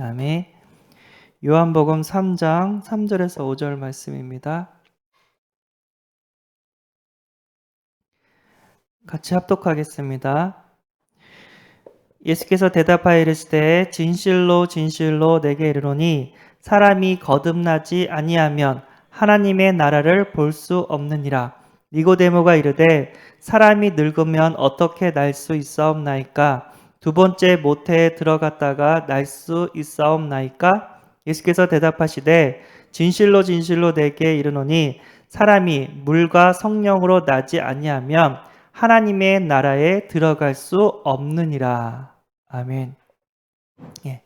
아멘. 요한복음 3장 3절에서 5절 말씀입니다. 같이 합독하겠습니다. 예수께서 대답하여 이르시되 진실로 진실로 내게 이르노니 사람이 거듭나지 아니하면 하나님의 나라를 볼 수 없느니라. 니고데모가 이르되 사람이 늙으면 어떻게 날 수 있사옵나이까? 두 번째 모태에 들어갔다가 날 수 있사옵나이까? 예수께서 대답하시되 진실로 진실로 내게 이르노니 사람이 물과 성령으로 나지 아니하면 하나님의 나라에 들어갈 수 없느니라. 아멘. 예.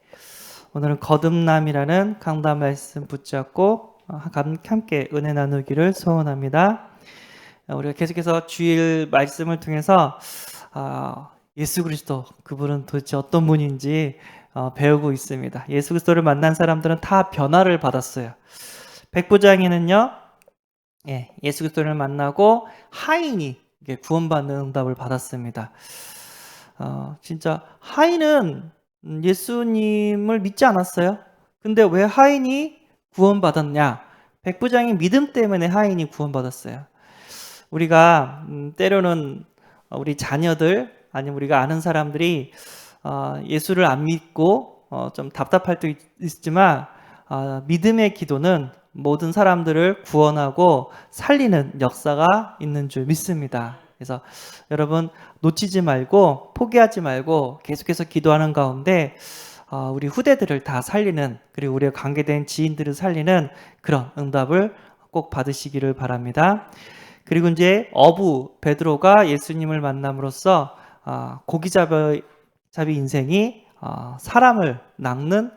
오늘은 거듭남이라는 강단 말씀 붙잡고 함께 은혜 나누기를 소원합니다. 우리가 계속해서 주일 말씀을 통해서 예수 그리스도 그분은 도대체 어떤 분인지 배우고 있습니다. 예수 그리스도를 만난 사람들은 다 변화를 받았어요. 백부장에는요, 예수 그리스도를 만나고 하인이 구원받는 응답을 받았습니다. 진짜 하인은 예수님을 믿지 않았어요. 근데 왜 하인이 구원받았냐? 백부장의 믿음 때문에 하인이 구원받았어요. 우리가 때로는 우리 자녀들 아니면 우리가 아는 사람들이 예수를 안 믿고 좀 답답할 때 있지만 믿음의 기도는 모든 사람들을 구원하고 살리는 역사가 있는 줄 믿습니다. 그래서 여러분 놓치지 말고 포기하지 말고 계속해서 기도하는 가운데 우리 후대들을 다 살리는, 그리고 우리가 관계된 지인들을 살리는 그런 응답을 꼭 받으시기를 바랍니다. 그리고 이제 어부 베드로가 예수님을 만남으로써 고기잡이 인생이 사람을 낚는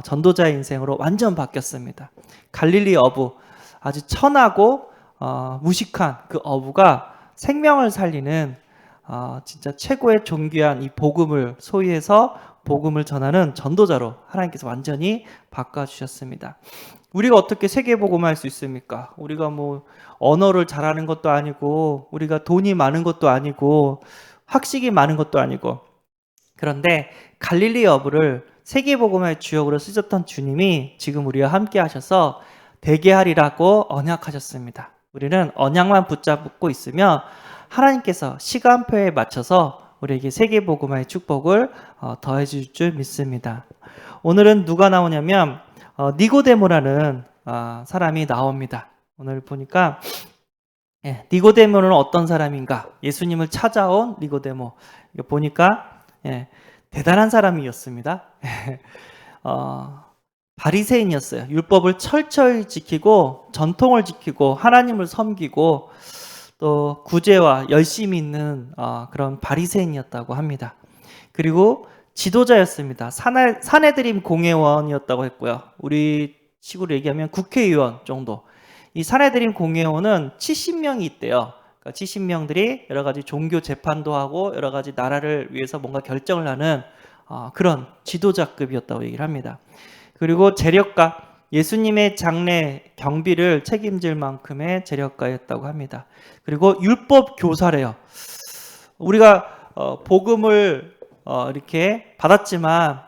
전도자의 인생으로 완전 바뀌었습니다. 갈릴리 어부, 아주 천하고 무식한 그 어부가 생명을 살리는 진짜 최고의 존귀한 이 복음을 소유해서 복음을 전하는 전도자로 하나님께서 완전히 바꿔주셨습니다. 우리가 어떻게 세계복음할 수 있습니까? 우리가 뭐 언어를 잘하는 것도 아니고, 우리가 돈이 많은 것도 아니고, 학식이 많은 것도 아니고, 그런데 갈릴리 어부를 세계복음의 주역으로 쓰셨던 주님이 지금 우리와 함께 하셔서 되게 하리라고 언약하셨습니다. 우리는 언약만 붙잡고 있으면 하나님께서 시간표에 맞춰서 우리에게 세계복음의 축복을 더해 주실 줄 믿습니다. 오늘은 누가 나오냐면 니고데모라는 사람이 나옵니다. 오늘 보니까 니고데모는 어떤 사람인가? 예수님을 찾아온 니고데모. 보니까 대단한 사람이었습니다. 바리새인이었어요. 율법을 철저히 지키고 전통을 지키고 하나님을 섬기고 또 구제와 열심히 있는 그런 바리새인이었다고 합니다. 그리고 지도자였습니다. 사내드림 공회원이었다고 했고요. 우리 식으로 얘기하면 국회의원 정도. 이 사내드림 공회원은 70명이 있대요. 그러니까 70명들이 여러 가지 종교 재판도 하고 여러 가지 나라를 위해서 뭔가 결정을 하는 그런 지도자급이었다고 얘기를 합니다. 그리고 재력가, 예수님의 장례 경비를 책임질 만큼의 재력가였다고 합니다. 그리고 율법 교사래요. 우리가 복음을 이렇게 받았지만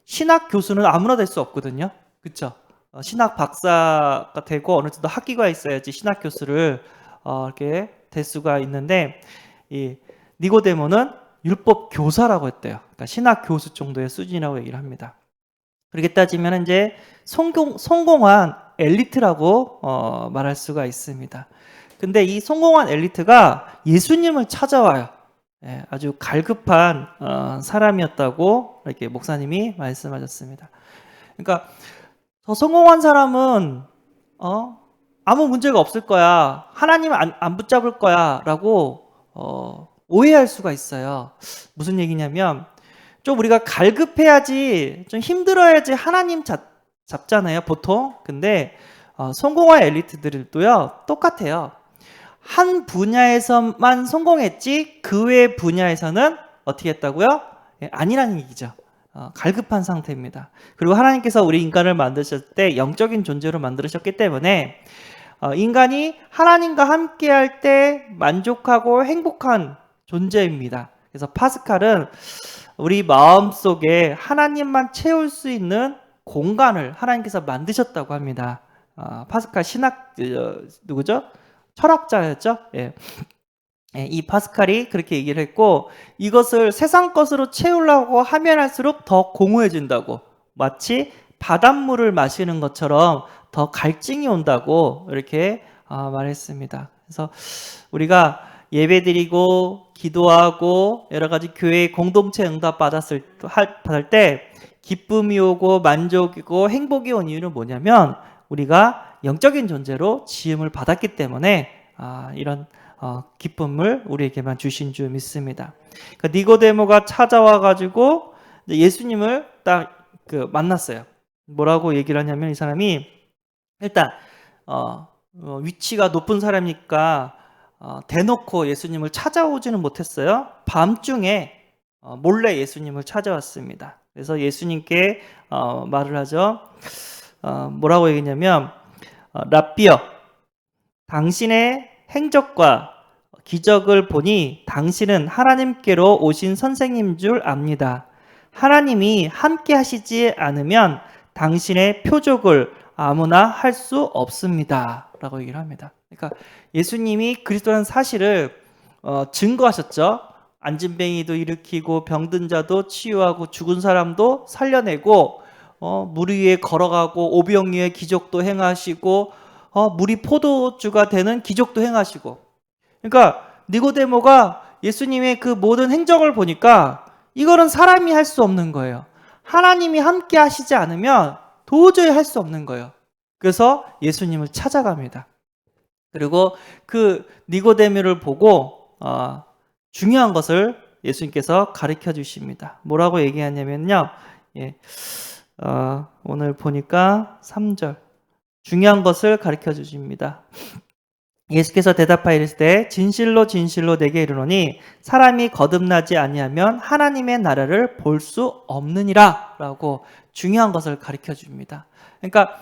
신학 교수는 아무나 될 수 없거든요. 그렇죠? 신학 박사가 되고 어느 정도 학위가 있어야지 신학 교수를 이렇게 될 수가 있는데, 이 니고데모는 율법 교사라고 했대요. 그러니까 신학 교수 정도의 수준이라고 얘기를 합니다. 그렇게 따지면 이제 성공한 엘리트라고 말할 수가 있습니다. 근데 이 성공한 엘리트가 예수님을 찾아와요. 아주 갈급한 사람이었다고 이렇게 목사님이 말씀하셨습니다. 그러니까 더 성공한 사람은 아무 문제가 없을 거야, 하나님 안 붙잡을 거야 라고 오해할 수가 있어요. 무슨 얘기냐면, 좀 우리가 갈급해야지, 좀 힘들어야지 하나님 잡잖아요, 보통. 근데 성공한 엘리트들도요 똑같아요. 한 분야에서만 성공했지 그 외 분야에서는 어떻게 했다고요? 아니라는 얘기죠. 갈급한 상태입니다. 그리고 하나님께서 우리 인간을 만드셨을 때 영적인 존재로 만드셨기 때문에 인간이 하나님과 함께 할 때 만족하고 행복한 존재입니다. 그래서 파스칼은 우리 마음속에 하나님만 채울 수 있는 공간을 하나님께서 만드셨다고 합니다. 파스칼 누구죠? 철학자였죠. 예. 예, 이 파스칼이 그렇게 얘기를 했고, 이것을 세상 것으로 채우려고 하면 할수록 더 공허해진다고, 마치 바닷물을 마시는 것처럼 더 갈증이 온다고 이렇게 말했습니다. 그래서 우리가 예배드리고 기도하고 여러 가지 교회 공동체 응답 받을 때 기쁨이 오고 만족이고 행복이 온 이유는 뭐냐면, 우리가 영적인 존재로 지음을 받았기 때문에 이런 기쁨을 우리에게만 주신 줄 믿습니다. 그러니까 니고데모가 찾아와 가지고 예수님을 딱 만났어요. 뭐라고 얘기를 하냐면, 이 사람이 일단 위치가 높은 사람이니까 대놓고 예수님을 찾아오지는 못했어요. 밤중에 몰래 예수님을 찾아왔습니다. 그래서 예수님께 말을 하죠. 뭐라고 얘기했냐면, 랍비여, 당신의 행적과 기적을 보니 당신은 하나님께로 오신 선생님 줄 압니다. 하나님이 함께 하시지 않으면 당신의 표적을 아무나 할 수 없습니다. 라고 얘기를 합니다. 그러니까 예수님이 그리스도라는 사실을 증거하셨죠. 안진뱅이도 일으키고 병든 자도 치유하고 죽은 사람도 살려내고 물 위에 걸어가고 오병 위에 기적도 행하시고 물이 포도주가 되는 기적도 행하시고. 그러니까 니고데모가 예수님의 그 모든 행적을 보니까 이거는 사람이 할 수 없는 거예요. 하나님이 함께 하시지 않으면 도저히 할 수 없는 거예요. 그래서 예수님을 찾아갑니다. 그리고 그 니고데모를 보고 중요한 것을 예수님께서 가르쳐 주십니다. 뭐라고 얘기하냐면요. 예, 오늘 보니까 3절. 중요한 것을 가르쳐 주십니다. 예수께서 대답하여 이르시되 진실로 진실로 내게 이르노니 사람이 거듭나지 아니하면 하나님의 나라를 볼 수 없느니라 라고 중요한 것을 가르쳐 줍니다. 그러니까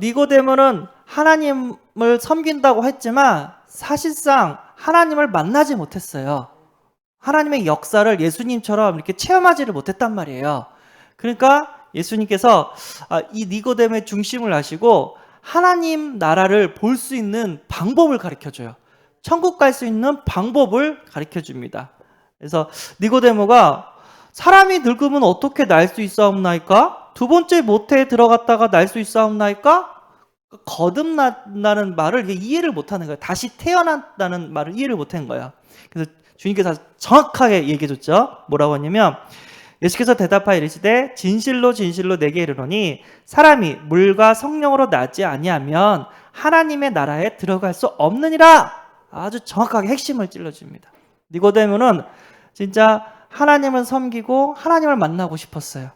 니고데모는 하나님을 섬긴다고 했지만 사실상 하나님을 만나지 못했어요. 하나님의 역사를 예수님처럼 이렇게 체험하지를 못했단 말이에요. 그러니까 예수님께서 이 니고데모의 중심을 아시고 하나님 나라를 볼 수 있는 방법을 가르쳐줘요. 천국 갈 수 있는 방법을 가르쳐줍니다. 그래서 니고데모가 사람이 늙으면 어떻게 날 수 있사옵나이까? 두 번째 모태에 들어갔다가 날 수 있사옵나이까? 거듭난다는 말을 이해를 못하는 거예요. 다시 태어난다는 말을 이해를 못한 거예요. 그래서 주님께서 정확하게 얘기해줬죠. 뭐라고 하냐면, 예수께서 대답하여 이르시되 진실로 진실로 내게 이르노니 사람이 물과 성령으로 나지 아니하면 하나님의 나라에 들어갈 수 없느니라. 아주 정확하게 핵심을 찔러줍니다. 니고데모는 진짜 하나님을 섬기고 하나님을 만나고 싶었어요.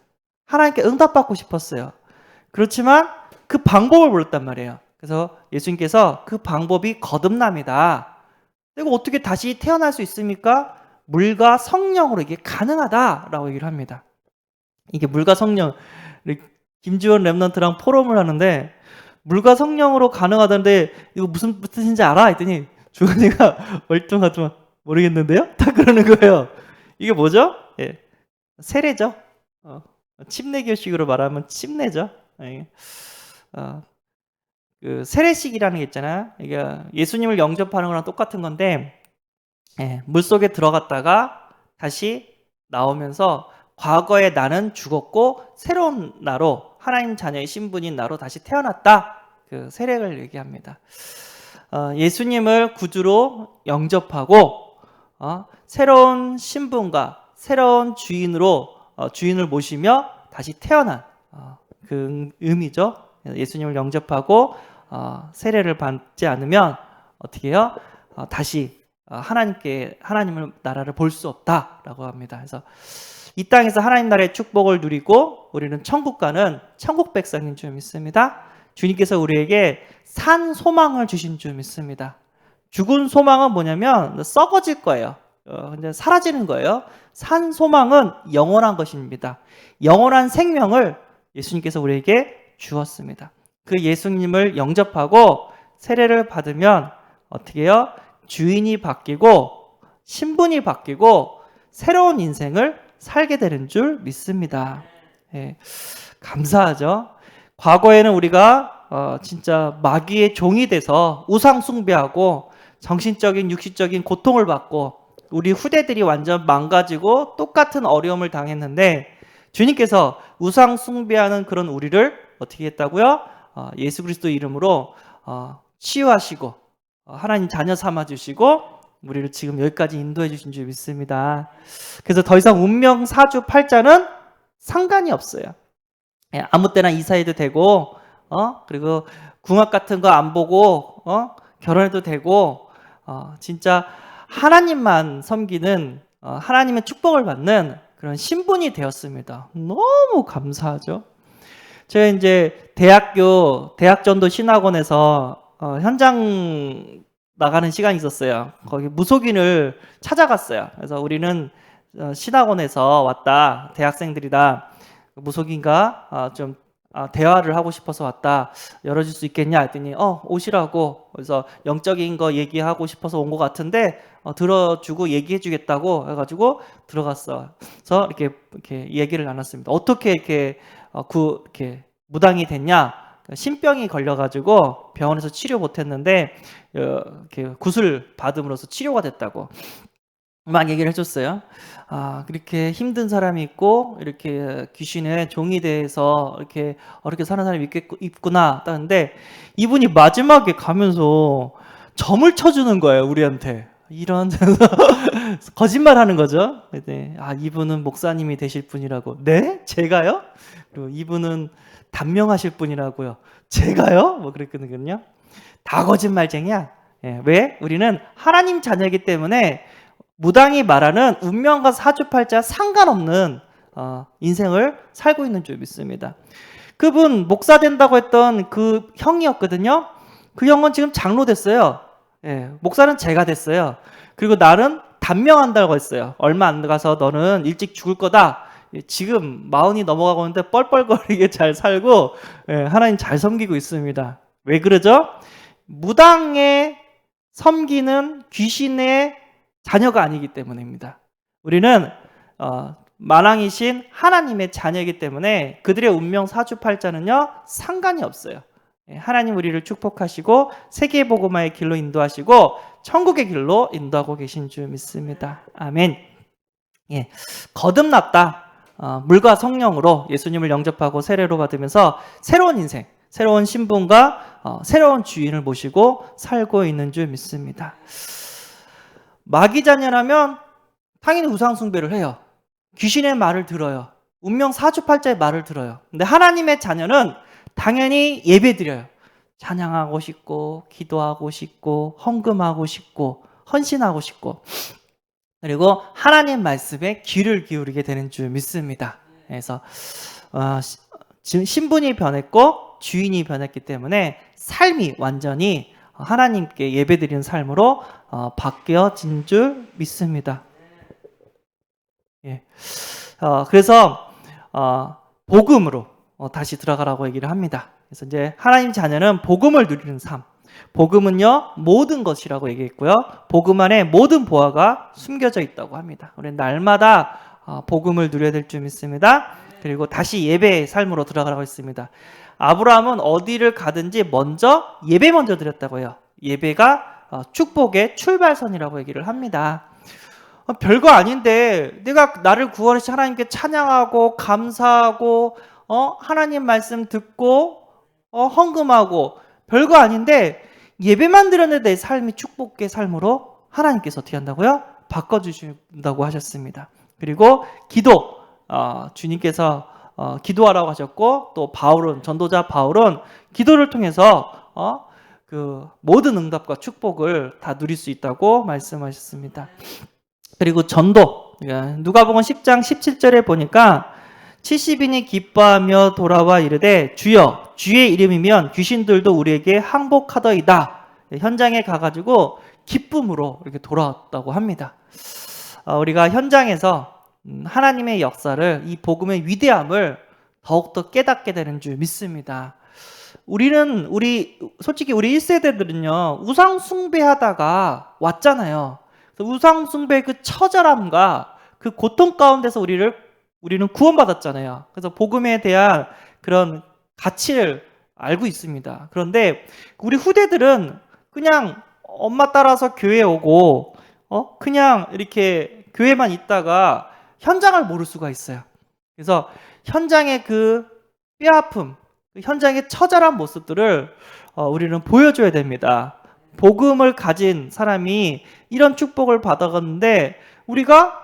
하나님께 응답받고 싶었어요. 그렇지만 그 방법을 몰랐단 말이에요. 그래서 예수님께서 그 방법이 거듭남이다. 그리고 어떻게 다시 태어날 수 있습니까? 물과 성령으로 이게 가능하다라고 얘기를 합니다. 이게 물과 성령, 김지원 랩런트랑 포럼을 하는데 물과 성령으로 가능하다는데 이거 무슨 뜻인지 알아? 했더니 주원이가 멀뚱하지만 모르겠는데요? 다 그러는 거예요. 이게 뭐죠? 예, 세례죠. 침례교식으로 말하면 침례죠. 그 세례식이라는 게 있잖아요. 이게 예수님을 영접하는 거랑 똑같은 건데, 물속에 들어갔다가 다시 나오면서 과거에 나는 죽었고 새로운 나로 하나님 자녀의 신분인 나로 다시 태어났다. 그 세례를 얘기합니다. 예수님을 구주로 영접하고 새로운 신분과 새로운 주인을 모시며 다시 태어난 그 의미죠. 예수님을 영접하고 세례를 받지 않으면 어떻게 해요? 다시 하나님을 나라를 볼 수 없다라고 합니다. 그래서 이 땅에서 하나님 나라의 축복을 누리고 우리는 천국 가는 천국 백성인 줄 믿습니다. 주님께서 우리에게 산 소망을 주신 줄 믿습니다. 죽은 소망은 뭐냐면 썩어질 거예요. 근데 사라지는 거예요. 산 소망은 영원한 것입니다. 영원한 생명을 예수님께서 우리에게 주었습니다. 그 예수님을 영접하고 세례를 받으면 어떻게 해요? 주인이 바뀌고 신분이 바뀌고 새로운 인생을 살게 되는 줄 믿습니다. 예, 감사하죠. 과거에는 우리가 진짜 마귀의 종이 돼서 우상 숭배하고 정신적인 육신적인 고통을 받고 우리 후대들이 완전 망가지고 똑같은 어려움을 당했는데 주님께서 우상 숭배하는 그런 우리를 어떻게 했다고요? 예수 그리스도 이름으로 치유하시고 하나님 자녀 삼아주시고 우리를 지금 여기까지 인도해 주신 줄 믿습니다. 그래서 더 이상 운명 사주팔자는 상관이 없어요. 아무 때나 이사해도 되고 그리고 궁합 같은 거 안 보고 결혼해도 되고 진짜 하나님만 섬기는 하나님의 축복을 받는 그런 신분이 되었습니다. 너무 감사하죠. 제가 이제 대학전도 신학원에서 현장 나가는 시간이 있었어요. 거기 무속인을 찾아갔어요. 그래서 우리는 신학원에서 왔다. 대학생들이다. 무속인과 좀 대화를 하고 싶어서 왔다. 열어줄 수 있겠냐 했더니 오시라고. 그래서 영적인 거 얘기하고 싶어서 온 것 같은데 들어주고 얘기해 주겠다고 해가지고 들어갔어. 그래서 이렇게 얘기를 나눴습니다. 어떻게 이렇게 무당이 됐냐? 신병이 걸려가지고 병원에서 치료 못했는데 이렇게 굿을 받음으로써 치료가 됐다고 막 얘기를 해줬어요. 그렇게 힘든 사람이 있고 이렇게 귀신의 종이 돼서 이렇게 어렵게 사는 사람이 있구나 하는데 이분이 마지막에 가면서 점을 쳐주는 거예요, 우리한테. 이런 거짓말하는 거죠. 네. 이분은 목사님이 되실 분이라고. 네? 제가요? 그리고 이분은 단명하실 분이라고요. 제가요? 뭐 그랬거든요. 다 거짓말쟁이야. 왜? 우리는 하나님 자녀이기 때문에 무당이 말하는 운명과 사주팔자 상관없는 인생을 살고 있는 줄 믿습니다. 그분 목사 된다고 했던 그 형이었거든요. 그 형은 지금 장로 됐어요. 목사는 제가 됐어요. 그리고 나는 단명한다고 했어요. 얼마 안 가서 너는 일찍 죽을 거다. 지금 40이 넘어가고 있는데 뻘뻘거리게 잘 살고 하나님 잘 섬기고 있습니다. 왜 그러죠? 무당에 섬기는 귀신의 자녀가 아니기 때문입니다. 우리는 만왕이신 하나님의 자녀이기 때문에 그들의 운명 사주팔자는요 상관이 없어요. 하나님 우리를 축복하시고 세계 복음화의 길로 인도하시고 천국의 길로 인도하고 계신 줄 믿습니다. 아멘. 거듭났다. 물과 성령으로 예수님을 영접하고 세례로 받으면서 새로운 인생, 새로운 신분과 새로운 주인을 모시고 살고 있는 줄 믿습니다. 마귀 자녀라면 당연히 우상 숭배를 해요. 귀신의 말을 들어요. 운명 사주팔자의 말을 들어요. 근데 하나님의 자녀는 당연히 예배드려요. 찬양하고 싶고 기도하고 싶고 헌금하고 싶고 헌신하고 싶고 그리고 하나님 말씀에 귀를 기울이게 되는 줄 믿습니다. 그래서 지금 신분이 변했고 주인이 변했기 때문에 삶이 완전히 하나님께 예배드리는 삶으로 바뀌어진 줄 믿습니다. 그래서 복음으로 다시 들어가라고 얘기를 합니다. 그래서 이제 하나님 자녀는 복음을 누리는 삶. 복음은요 모든 것이라고 얘기했고요. 복음 안에 모든 보화가 숨겨져 있다고 합니다. 우리는 날마다 복음을 누려야 될 줄 믿습니다. 그리고 다시 예배의 삶으로 들어가라고 했습니다. 아브라함은 어디를 가든지 예배 먼저 드렸다고 해요. 예배가 축복의 출발선이라고 얘기를 합니다. 별거 아닌데 내가 나를 구원하신 하나님께 찬양하고 감사하고 하나님 말씀 듣고 헌금하고 별거 아닌데 예배만 드렸는데 내 삶이 축복의 삶으로 하나님께서 어떻게 한다고요? 바꿔주신다고 하셨습니다. 그리고 기도 주님께서 기도하라고 하셨고 또 전도자 바울은 기도를 통해서 그 모든 응답과 축복을 다 누릴 수 있다고 말씀하셨습니다. 그리고 전도 누가복음 10장 17절에 보니까 70인이 기뻐하며 돌아와 이르되 주여 주의 이름이면 귀신들도 우리에게 항복하더이다. 현장에 가가지고 기쁨으로 이렇게 돌아왔다고 합니다. 우리가 현장에서 하나님의 역사를 이 복음의 위대함을 더욱더 깨닫게 되는 줄 믿습니다. 솔직히 우리 1세대들은요 우상 숭배하다가 왔잖아요. 우상 숭배의 그 처절함과 그 고통 가운데서 우리를 우리는 구원받았잖아요. 그래서 복음에 대한 그런 가치를 알고 있습니다. 그런데 우리 후대들은 그냥 엄마 따라서 교회 오고 그냥 이렇게 교회만 있다가 현장을 모를 수가 있어요. 그래서 현장의 그 뼈아픔, 현장의 처절한 모습들을 우리는 보여줘야 됩니다. 복음을 가진 사람이 이런 축복을 받아갔는데 우리가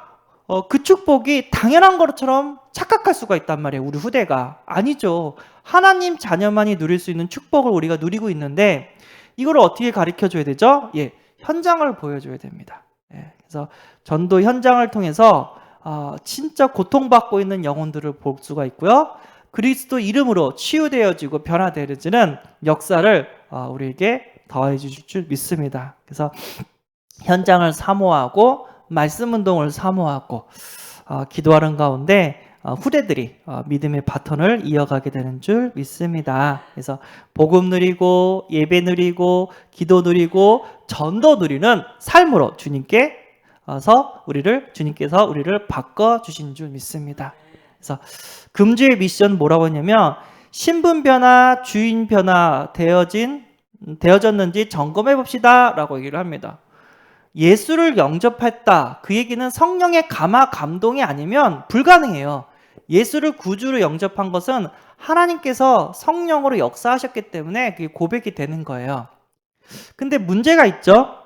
그 축복이 당연한 것처럼 착각할 수가 있단 말이에요. 우리 후대가. 아니죠. 하나님 자녀만이 누릴 수 있는 축복을 우리가 누리고 있는데 이걸 어떻게 가르쳐줘야 되죠? 예, 현장을 보여줘야 됩니다. 예, 그래서 전도 현장을 통해서 진짜 고통받고 있는 영혼들을 볼 수가 있고요. 그리스도 이름으로 치유되어지고 변화되어지는 역사를 우리에게 더해 주실 줄 믿습니다. 그래서 현장을 사모하고 말씀 운동을 사모하고 기도하는 가운데 후대들이 믿음의 바톤을 이어가게 되는 줄 믿습니다. 그래서 복음 누리고 예배 누리고 기도 누리고 전도 누리는 삶으로 주님께서 우리를 바꿔 주신 줄 믿습니다. 그래서 금주의 미션 뭐라고 했냐면 신분 변화, 주인 변화 되어졌는지 점검해 봅시다 라고 얘기를 합니다. 예수를 영접했다. 그 얘기는 성령의 감화 감동이 아니면 불가능해요. 예수를 구주로 영접한 것은 하나님께서 성령으로 역사하셨기 때문에 그게 고백이 되는 거예요. 근데 문제가 있죠.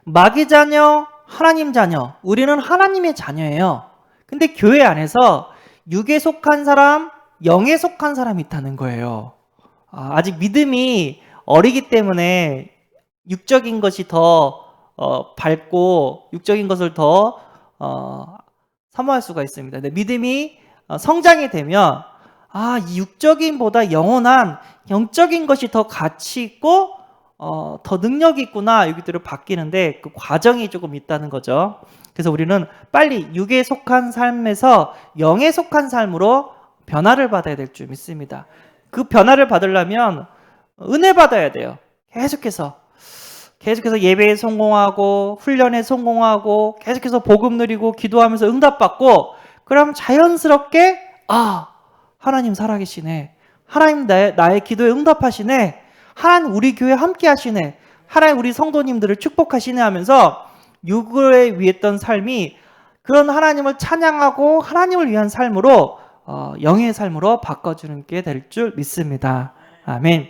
마귀 자녀, 하나님 자녀. 우리는 하나님의 자녀예요. 근데 교회 안에서 육에 속한 사람, 영에 속한 사람이 있다는 거예요. 아직 믿음이 어리기 때문에 육적인 것이 더 밝고 육적인 것을 더 사모할 수가 있습니다. 근데 믿음이 성장이 되면 이 육적인보다 영원한 영적인 것이 더 가치 있고 더 능력이 있구나 여기들을 바뀌는데 그 과정이 조금 있다는 거죠. 그래서 우리는 빨리 육에 속한 삶에서 영에 속한 삶으로 변화를 받아야 될 줄 믿습니다. 그 변화를 받으려면 은혜 받아야 돼요. 계속해서 예배에 성공하고 훈련에 성공하고 계속해서 복음 누리고 기도하면서 응답받고 그럼 자연스럽게 하나님 살아계시네. 하나님 나의 기도에 응답하시네. 하나님 우리 교회 함께 하시네. 하나님 우리 성도님들을 축복하시네 하면서 육을 위했던 삶이 그런 하나님을 찬양하고 하나님을 위한 삶으로 영의 삶으로 바꿔주는 게 될 줄 믿습니다. 아멘.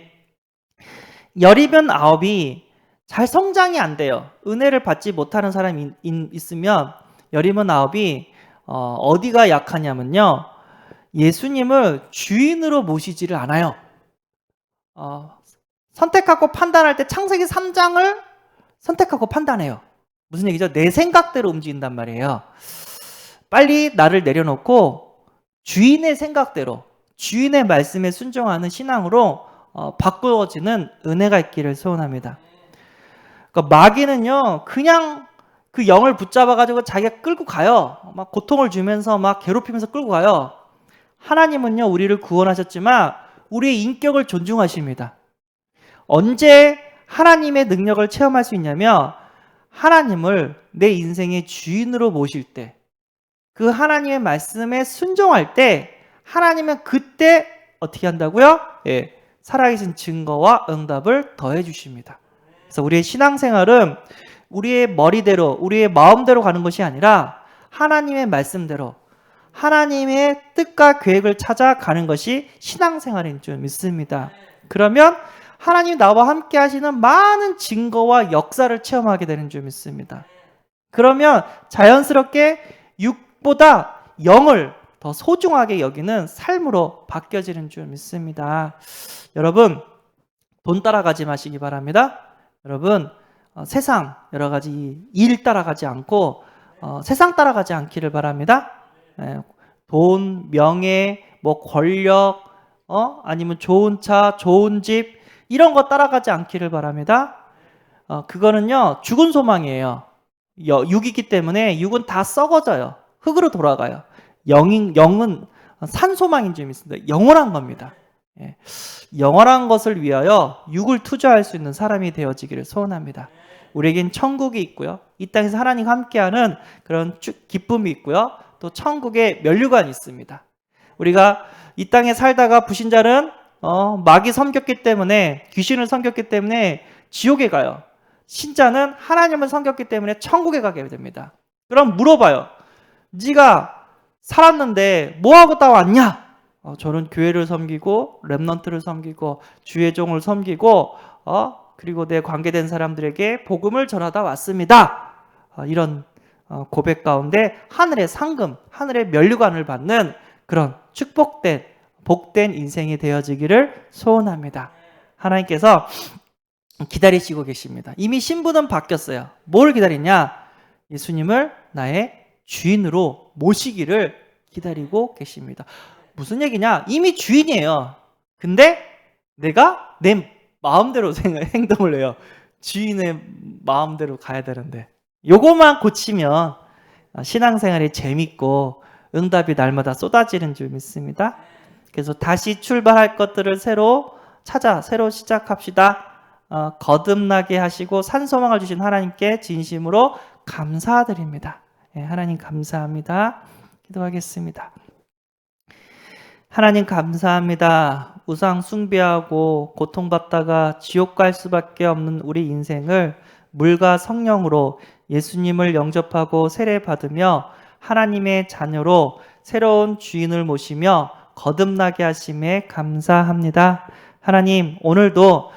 열이면 아홉이 잘 성장이 안 돼요. 은혜를 받지 못하는 사람이 있으면 열이면 아홉이 어디가 약하냐면요. 예수님을 주인으로 모시지를 않아요. 선택하고 판단할 때 창세기 3장을 선택하고 판단해요. 무슨 얘기죠? 내 생각대로 움직인단 말이에요. 빨리 나를 내려놓고 주인의 생각대로 주인의 말씀에 순종하는 신앙으로 바꾸어지는 은혜가 있기를 소원합니다. 그러니까 마귀는요 그냥 그 영을 붙잡아가지고 자기가 끌고 가요. 막 고통을 주면서 막 괴롭히면서 끌고 가요. 하나님은요 우리를 구원하셨지만 우리의 인격을 존중하십니다. 언제 하나님의 능력을 체험할 수 있냐면 하나님을 내 인생의 주인으로 모실 때, 그 하나님의 말씀에 순종할 때 하나님은 그때 어떻게 한다고요? 예, 살아계신 증거와 응답을 더해 주십니다. 그래서 우리의 신앙생활은 우리의 머리대로 우리의 마음대로 가는 것이 아니라 하나님의 말씀대로 하나님의 뜻과 계획을 찾아가는 것이 신앙생활인 줄 믿습니다. 그러면 하나님 나와 함께 하시는 많은 증거와 역사를 체험하게 되는 줄 믿습니다. 그러면 자연스럽게 육보다 영을 더 소중하게 여기는 삶으로 바뀌어지는 줄 믿습니다. 여러분 돈 따라가지 마시기 바랍니다. 여러분 세상 여러 가지 일 따라가지 않고 세상 따라가지 않기를 바랍니다. 돈, 명예, 권력, 아니면 좋은 차, 좋은 집 이런 거 따라가지 않기를 바랍니다. 그거는요 죽은 소망이에요. 육이기 때문에 육은 다 썩어져요. 흙으로 돌아가요. 영은 산 소망인 줄 믿습니다. 영원한 겁니다. 영원한 것을 위하여 육을 투자할 수 있는 사람이 되어지기를 소원합니다. 우리에겐 천국이 있고요. 이 땅에서 하나님과 함께하는 그런 기쁨이 있고요. 또 천국에 면류관이 있습니다. 우리가 이 땅에 살다가 불신자는 마귀 섬겼기 때문에, 귀신을 섬겼기 때문에 지옥에 가요. 신자는 하나님을 섬겼기 때문에 천국에 가게 됩니다. 그럼 물어봐요. 네가 살았는데 뭐하고 다 왔냐? 저는 교회를 섬기고 렘넌트를 섬기고 주의 종을 섬기고 그리고 내 관계된 사람들에게 복음을 전하다 왔습니다. 이런 고백 가운데 하늘의 상금, 하늘의 면류관을 받는 그런 축복된, 복된 인생이 되어지기를 소원합니다. 하나님께서 기다리시고 계십니다. 이미 신분은 바뀌었어요. 뭘 기다리냐? 예수님을 나의 주인으로 모시기를 기다리고 계십니다. 무슨 얘기냐? 이미 주인이에요. 근데 내가 내 마음대로 행동을 해요. 주인의 마음대로 가야 되는데, 요거만 고치면 신앙생활이 재밌고 응답이 날마다 쏟아지는 줄 믿습니다. 그래서 다시 출발할 것들을 새로 시작합시다. 거듭나게 하시고 산소망을 주신 하나님께 진심으로 감사드립니다. 하나님 감사합니다. 기도하겠습니다. 하나님 감사합니다. 우상 숭배하고 고통받다가 지옥 갈 수밖에 없는 우리 인생을 물과 성령으로 예수님을 영접하고 세례받으며 하나님의 자녀로 새로운 주인을 모시며 거듭나게 하심에 감사합니다. 하나님, 오늘도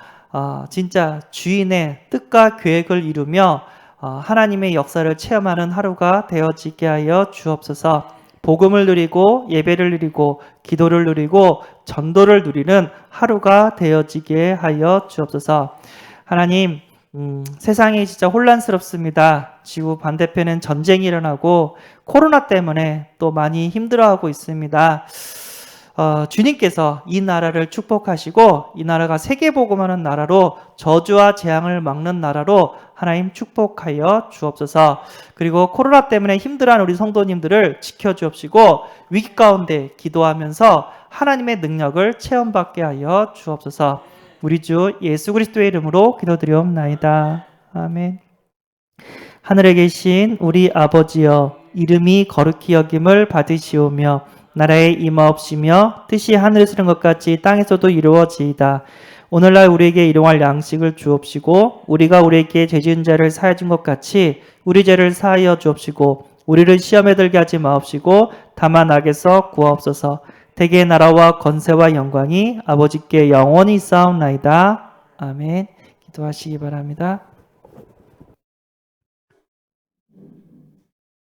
진짜 주인의 뜻과 계획을 이루며 하나님의 역사를 체험하는 하루가 되어지게 하여 주옵소서. 복음을 누리고 예배를 누리고 기도를 누리고 전도를 누리는 하루가 되어지게 하여 주옵소서. 하나님, 세상이 진짜 혼란스럽습니다. 지구 반대편엔 전쟁이 일어나고 코로나 때문에 또 많이 힘들어하고 있습니다. 주님께서 이 나라를 축복하시고 이 나라가 세계복음하는 나라로, 저주와 재앙을 막는 나라로 하나님 축복하여 주옵소서. 그리고 코로나 때문에 힘들어하는 우리 성도님들을 지켜주옵시고 위기 가운데 기도하면서 하나님의 능력을 체험받게 하여 주옵소서. 우리 주 예수 그리스도의 이름으로 기도드리옵나이다. 아멘. 하늘에 계신 우리 아버지여, 이름이 거룩히 여김을 받으시오며 나라에 임하옵시며 뜻이 하늘에서 이룬 것 같이 땅에서도 이루어지이다. 오늘날 우리에게 일용할 양식을 주옵시고 우리가 우리에게 죄 지은 자를 사하여 준 것 같이 우리 죄를 사하여 주옵시고 우리를 시험에 들게 하지 마옵시고 다만 악에서 구하옵소서. 대개의 나라와 권세와 영광이 아버지께 영원히 있사옵나이다. 아멘. 기도하시기 바랍니다.